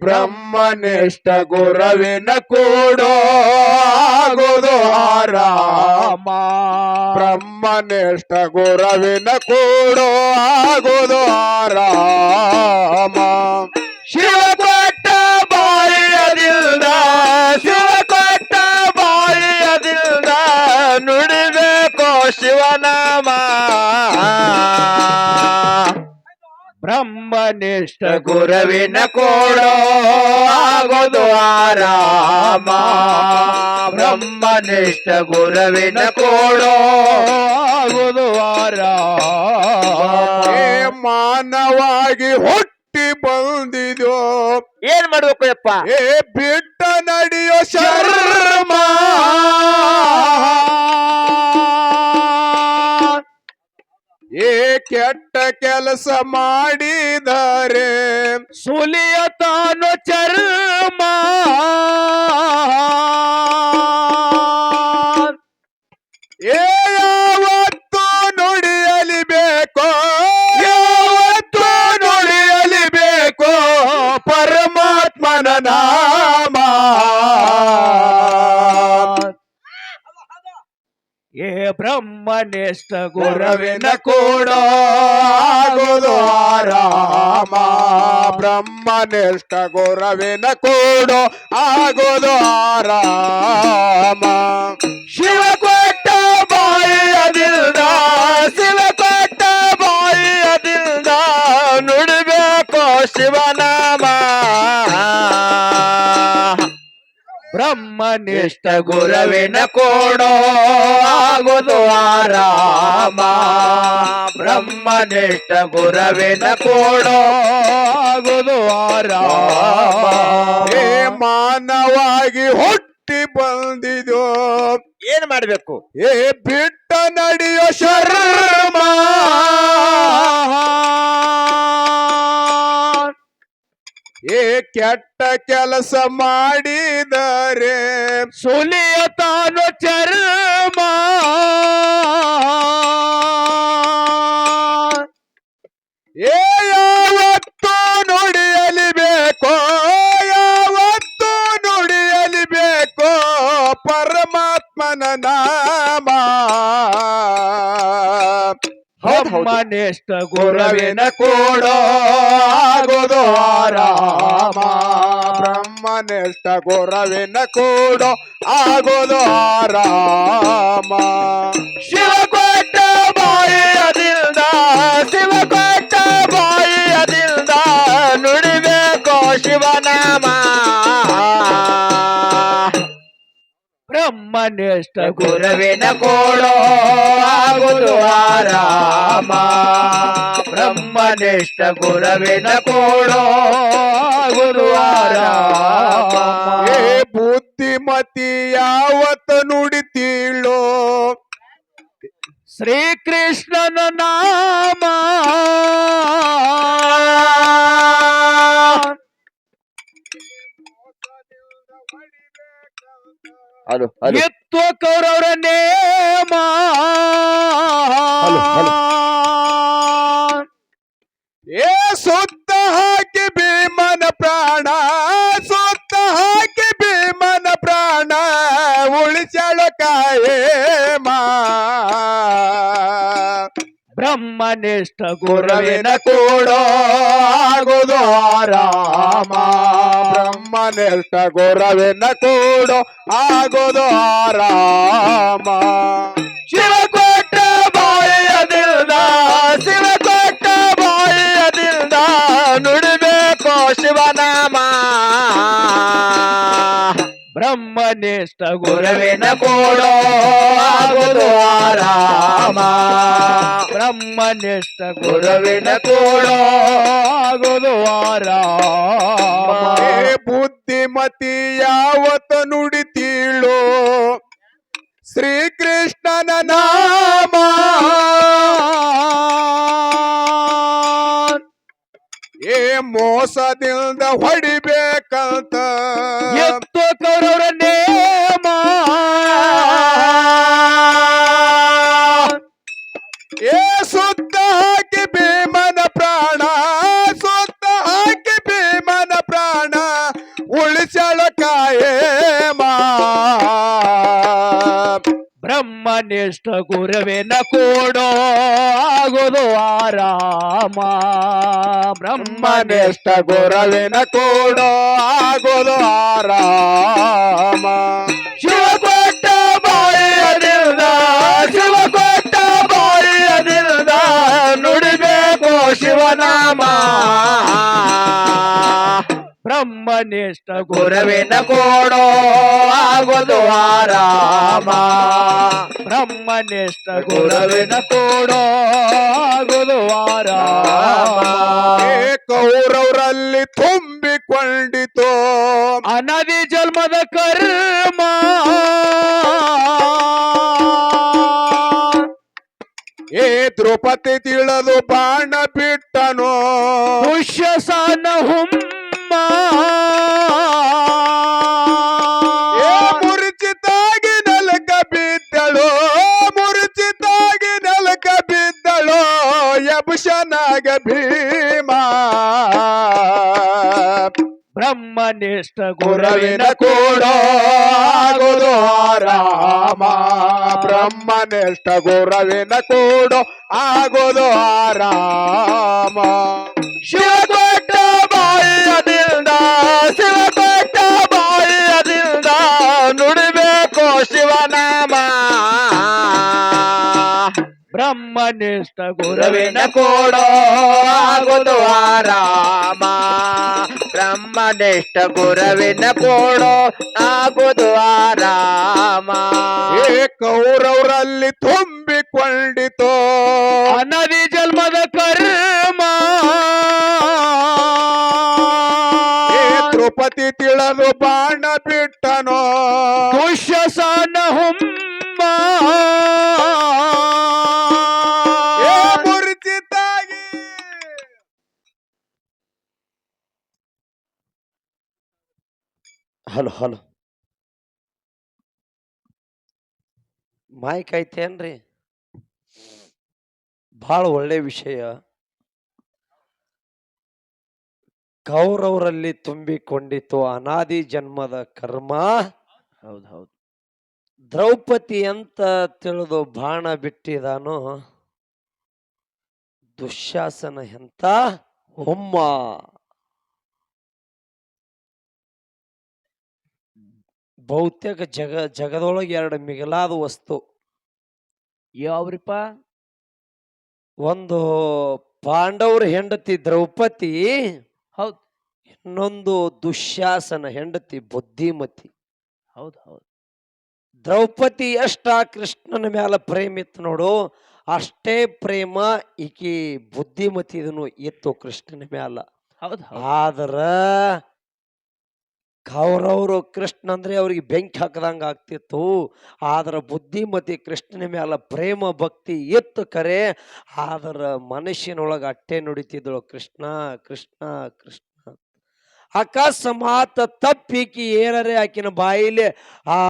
ಬ್ರಹ್ಮನಿಷ್ಠ ಗುರವಿನ ಕೂಡೋ ಆಗುವುದು ಆರಾಮ ಬ್ರಹ್ಮನಿಷ್ಠ ಗುರವಿನ ಕೂಡೋ ಆಗುವುದು ಆರಾಮ ಶಿವ ಕೊಟ್ಟ ಬಾಯಿಯದಿಂದ ಶಿವ ಕೊಟ್ಟ ಬಾಯಿಯದಿಂದ ನುಡಿಬೇಕು ಶಿವನಾಮ ಬ್ರಹ್ಮನಿಷ್ಠ ಗುರವಿನ ಕೂಡೋ ಆಗೋದು ಆರಾಮ ಬ್ರಹ್ಮನಿಷ್ಠ ಗುರವಿನ ಕೂಡೋ ಆಗೋದು ಆರಾಮ ಮಾನವಾಗಿ ಹುಟ್ಟಿ ಬಂದಿದೋ ಏನ್ ಮಾಡ್ಬೇಕು ಯಪ್ಪ ಬಿಟ್ಟ ನಡೆಯೋ ಶರ್ಮ ಕೆಟ್ಟ ಕೆಲಸ ಮಾಡಿದರೆ ಸುಲಿಯ ತಾನು ಚರ್ಮ ಯಾವತ್ತು ನುಡಿಯಲಿ ಬೇಕೋ ಯಾವತ್ತು ನುಡಿಯಲಿ ಬೇಕೋ ಪರಮಾತ್ಮನ ನಾಮ ಬ್ರಹ್ಮನಿಷ್ಠ ಗುರವಿನ ಕೂಡೋ ಆಗೋದು ಆರಾಮ ಬ್ರಹ್ಮನಿಷ್ಠ ಗುರವಿನ ಕೂಡೋ ಆಗೋದು ಆರಾಮ ಶಿವ ಕೊಟ್ಟ ಬಾಯಿಯದಿಂದ ಶಿವ ಕೊಟ್ಟ ಬಾಯಿಯದಿಂದ ನುಡಿಬೇಕು ಶಿವನಾಮ ಬ್ರಹ್ಮನಿಷ್ಠ ಗುರವಿನ ಕೂಡೋ ಆಗುವುದು ಆರಾಮ ಬ್ರಹ್ಮನಿಷ್ಠ ಗುರವಿನ ಕೂಡೋ ಆಗುವುದು ಆರಾಮ ಮಾನವಾಗಿ ಹುಟ್ಟಿ ಬಂದಿದೋ ಏನ್ ಮಾಡ್ಬೇಕು ಬಿಟ್ಟ ನಡೆಯೋ ಶರ್ಮ ಕೆಟ್ಟ ಕೆಲಸ ಮಾಡಿದರೆ ಸುಲಿಯ ತಾನು ಚರ್ಮ ಯಾವತ್ತು ನುಡಿಯಲಿ ಬೇಕೋ ಯಾವತ್ತು ನುಡಿಯಲಿ ಬೇಕೋ ಪರಮಾತ್ಮನ ನಾಮ ಬ್ರಹ್ಮನಿಷ್ಠ ಗುರವಿನ ಕೂಡೋ ಆಗೋದು ಆರಾಮ ಬ್ರಹ್ಮನಿಷ್ಠ ಗುರವಿನ ಕೂಡೋ ಆಗೋದು ಆರಾಮ ಶಿವ ಕೊಟ್ಟ ಬಾಯಿಯದಿಂದ ಶಿವ ಕೊಟ್ಟ ಬಾಯಿಯದಿಂದ ನುಡಿಬೇಕು ಶಿವನಾಮ ಬ್ರಹ್ಮನಿಷ್ಠ ಗುರವಿನ ಕೂಡೋ ಆಗುವುದು ಆರಾಮ ಬ್ರಹ್ಮನಿಷ್ಠ ಗುರವಿನ ಕೂಡೋ ಆಗುವುದು ಆರಾಮ ಬುದ್ಧಿಮತಿ ಯಾವತ್ತ ನುಡಿತೀಳೋ ಶ್ರೀಕೃಷ್ಣನ ನಾಮ ಎತ್ತು ಕೌರವರ ನೇಮ ಸುತ್ತ ಹಾಕಿ ಭೀಮನ ಪ್ರಾಣ ಸುತ್ತ ಹಾಕಿ ಭೀಮನ ಪ್ರಾಣ ಉಳಿಸಲು ಕಾಯೇಮ ಬ್ರಹ್ಮನಿಷ್ಠ ಗುರವಿನ ಕೂಡೋ ಆಗುವುದು ಆರಾಮ ಬ್ರಹ್ಮನಿಷ್ಠ ಗುರವಿನ ಕೂಡೋ ಆಗುವುದು ಆರಾಮ ಶಿವ ಕೊಟ್ಟ ಬಾಯಿಯದಿಂದ ಶಿವ ಕೊಟ್ಟ ಬಾಯಿಯದಿಂದ ನುಡಿಬೇಕು ಶಿವನಾಮ ಬ್ರಹ್ಮನಿಷ್ಠ ಗುರವಿನ ಕೂಡೋ ಆಗುವುದು ಆರಾಮ ಬ್ರಹ್ಮನಿಷ್ಠ ಗುರವಿನ ಕೂಡೋ ಆಗುವುದು ಆರಾಮ ಬುದ್ಧಿಮತಿ ಯಾವತ್ತ ನುಡಿತೀಳೋ ಶ್ರೀಕೃಷ್ಣನ ನಾಮ ಮೋಸದಿಂದ ಹೊಡಿಬೇಕಂತ ಎತ್ತು ಕೌರವರ ನೇಮ ಸುತ್ತ ಹಾಕಿ ಭೀಮನ ಪ್ರಾಣ ಸುತ್ತ ಹಾಕಿ ಭೀಮನ ಪ್ರಾಣ ಕಾಯೇಮ ಬ್ರಹ್ಮನಿಷ್ಠ ಗುರುವಿನ ಕೂಡೋ ಆಗುವುದು ಆರಾಮ. ಬ್ರಹ್ಮನಿಷ್ಠ ಗುರುವಿನ ಕೂಡೋ ಆಗುವುದು ಆರಾಮ. ಶಿವ ಕೊಟ್ಟ ಬಾಯಿಯದಿಂದ ಶಿವ ಕೊಟ್ಟ ಬಾಯಿಯದಿಂದ ನುಡಿಬೇಕು ಶಿವನಾಮ. ಬ್ರಹ್ಮನಿಷ್ಠ ಗುರುವಿನ ಕೂಡೋ ಆಗುವುದು ಆರಾಮ. ಬ್ರಹ್ಮನಿಷ್ಠ ಗುರುವಿನ ಕೂಡೋ ಆಗುವುದು ಆರಾಮ. ಕೌರವರಲ್ಲಿ ತುಂಬಿಕೊಂಡಿತು ಅನದಿ ಜನ್ಮದ ಕರ್ಮ. ಏ ದ್ರೌಪದಿ ತಿಳಿದು ಬಾಣ ಬಿಟ್ಟನು ದುಶ್ಯಸನ ಹುಮ್ಮ. ಏ ಮುರುಚಿತಾಗಿ ನೆಲಕ ಬಿದ್ದಳು ಮುರುಚಿತಾಗಿ ನೆಲಕ ಬಿದ್ದಳು ಯಬುಶನಾಗ ಭೀಮ. ಬ್ರಹ್ಮನಿಷ್ಠ ಗುರುವಿನ ಗುರುವಿನ ಕೂಡೋ ಆಗುವುದು ಆರಾಮ. ಬ್ರಹ್ಮನಿಷ್ಠ ಗುರುವಿನ ಕೂಡೋ ಆಗುವುದು ಆರಾಮ. ಶಿವ ಕೊಟ್ಟ ಬಾಯಿಯದಿಂದ ಶಿವ ಕೊಟ್ಟ ಬಾಯಿಯದಿಂದ ನುಡಿಬೇಕು ಶಿವನಾಮ. ಬ್ರಹ್ಮನಿಷ್ಠ ಗುರುವಿನ ಕೂಡೋ ಆಗುವುದು ಆರಾಮ. ಬ್ರಹ್ಮನಿಷ್ಠ ಗುರುವಿನ ಕೂಡೋ ಆಗುವುದು ಆರಾಮ. ಏ ಕೌರವರಲ್ಲಿ ತುಂಬಿಕೊಂಡಿತು ಅನದಿ ಜನ್ಮದ ಕರ್ಮ. ಏ ದ್ರೌಪದಿ ತಿಳಿದು ಬಾಣ ಬಿಟ್ಟನು ದುಶ್ಯಸನ ಹುಮ್ಮ. ಏ ಮುರುಚಿತಾಗಿ ಹಲೋ ಹಲೋ ಮೈಕ್ ಐತೇನ್ರಿ? ಬಹಳ ಒಳ್ಳೆ ವಿಷಯ. ಕೌರವರಲ್ಲಿ ತುಂಬಿಕೊಂಡಿತು ಅನಾದಿ ಜನ್ಮದ ಕರ್ಮ. ಹೌದು ಹೌದು. ದ್ರೌಪದಿ ಅಂತ ತಿಳಿದು ಬಾಣ ಬಿಟ್ಟಿದಾನು ದುಶ್ಯಾಸನ ಎಂತ ಹುಮ್ಮ. ಬಹುತೇಕ ಜಗದೊಳಗೆ ಎರಡು ಮಿಗಿಲಾದ ವಸ್ತು ಯಾವ್ರಿಪ್ಪ? ಒಂದು ಪಾಂಡವ್ರ ಹೆಂಡತಿ ದ್ರೌಪದಿ, ಹೌದು. ಇನ್ನೊಂದು ದುಶ್ಯಾಸನ ಹೆಂಡತಿ ಬುದ್ಧಿಮತಿ. ಹೌದು ಹೌದು. ದ್ರೌಪದಿ ಎಷ್ಟ ಕೃಷ್ಣನ ಮ್ಯಾಲ ಪ್ರೇಮ ಇತ್ತು ನೋಡು, ಅಷ್ಟೇ ಪ್ರೇಮ ಈಕಿ ಬುದ್ಧಿಮತಿದನು ಇತ್ತು ಕೃಷ್ಣನ ಮ್ಯಾಲ. ಹೌದು. ಆದ್ರ ಕೌರವರು ಕೃಷ್ಣ ಅಂದ್ರೆ ಅವ್ರಿಗೆ ಬೆಂಕಿ ಹಾಕದಂಗ ಆಗ್ತಿತ್ತು. ಆದ್ರ ಬುದ್ಧಿಮತಿ ಕೃಷ್ಣನ ಮ್ಯಾಲ ಪ್ರೇಮ ಭಕ್ತಿ ಇತ್ತು ಕರೆ. ಆದ್ರ ಮನುಷ್ಯನೊಳಗ ಅಟ್ಟೆ ನುಡಿತಿದ್ದಳು ಕೃಷ್ಣ ಕೃಷ್ಣ ಕೃಷ್ಣ. ಅಕಸ್ಮಾತ್ ತಪ್ಪಿಕಿ ಏನರೇ ಆಕಿನ ಬಾಯಿಲೆ ಆ